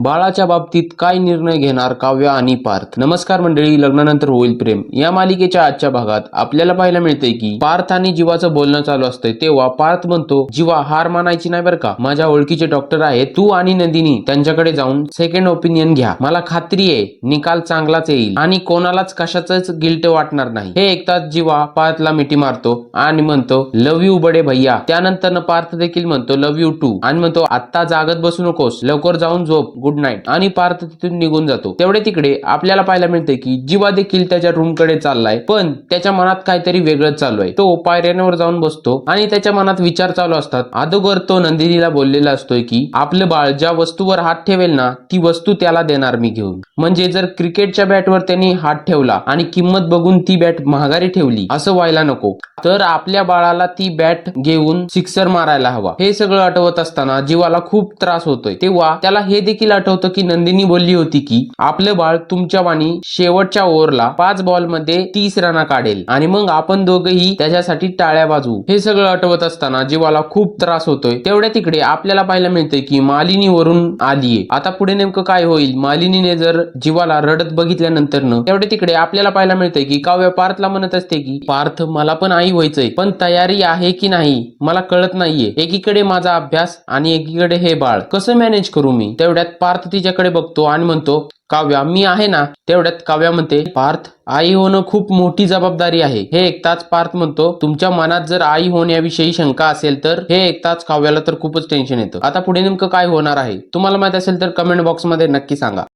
बाळाच्या बाबतीत काय निर्णय घेणार काव्य आणि पार्थ? नमस्कार मंडळी, लग्नानंतर होईल प्रेम या मालिकेच्या आजच्या भागात आपल्याला पाहायला मिळतंय की पार्थ आणि जीवाचं बोलणं चालू असतंय तेव्हा पार्थ म्हणतो, जीवा हार मानायची नाही बरं का, माझ्या ओळखीचे डॉक्टर आहेत, तू आणि नंदिनी त्यांच्याकडे जाऊन सेकंड ओपिनियन घ्या, मला खात्री आहे निकाल चांगलाच येईल आणि कोणालाच कशाच गिल्ट वाटणार नाही. हे ऐकताच जीवा पार्थला मिठी मारतो आणि म्हणतो लव्ह यू बडे भैया. त्यानंतर पार्थ देखील म्हणतो लव्ह यू टू आणि म्हणतो आत्ता जागत बसू नकोस, लवकर जाऊन झोप, गुड नाईट. आणि पार्थ तिथून निघून जातो. तेवढे तिकडे आपल्याला पाहायला मिळते की जीवा देखील त्याच्या रूम कडे चाललाय, पण त्याच्या मनात काहीतरी वेगळंच चालू आहे. तो पायऱ्यांवर जाऊन बसतो आणि त्याच्या मनात विचार चालू असतात. अगोदर तो नंदिनीला बोललेला असतोय की आपलं बाळ ज्या वस्तूवर हात ठेवेल ना ती वस्तू त्याला देणार मी घेऊन. म्हणजे जर क्रिकेटच्या बॅटवर त्यांनी हात ठेवला आणि किंमत बघून ती बॅट महागारी ठेवली असं व्हायला नको, तर आपल्या बाळाला ती बॅट घेऊन सिक्सर मारायला हवा. हे सगळं आठवत असताना जीवाला खूप त्रास होतोय. तेव्हा त्याला हे देखील आठवतं की नंदिनी बोलली होती की आपलं बाळ तुमच्या वाणी शेवटच्या ओव्हरला 5 बॉल मध्ये 30 रना काढेल आणि मग आपण दोघेही त्याच्यासाठी टाळ्या वाजवू. हे सगळं आठवत असताना जीवाला खूप त्रास होतोय. तेवढ्या तिकडे आपल्याला पाहायला मिळतंय की मालिनी वरून आलीये. आता पुढे नेमकं काय होईल? मालिनीने जर जीवाला रडत बघितल्यानंतर तेवढे तिकडे आपल्याला पाहायला मिळतंय की काव्य पार्थला म्हणत असते की पार्थ मला पण आई व्हायचंय, पण तयारी आहे की नाही मला कळत नाहीये. एकीकडे माझा अभ्यास आणि एकीकडे हे बाळ, कसं मॅनेज करू मी? तेवढ्यात पार्थ तिच्याकडे बघतो आणि म्हणतो काव्या मी आहे ना. तेवढ्यात काव्या म्हणते पार्थ आई होणं खूप मोठी जबाबदारी आहे. हे ऐकताच पार्थ म्हणतो तुमच्या मनात जर आई होण्याविषयी शंका असेल तर. हे ऐकताच काव्याला तर खूपच टेन्शन येतं. आता पुढे नेमकं काय होणार आहे तुम्हाला माहित असेल तर कमेंट बॉक्समध्ये नक्की सांगा.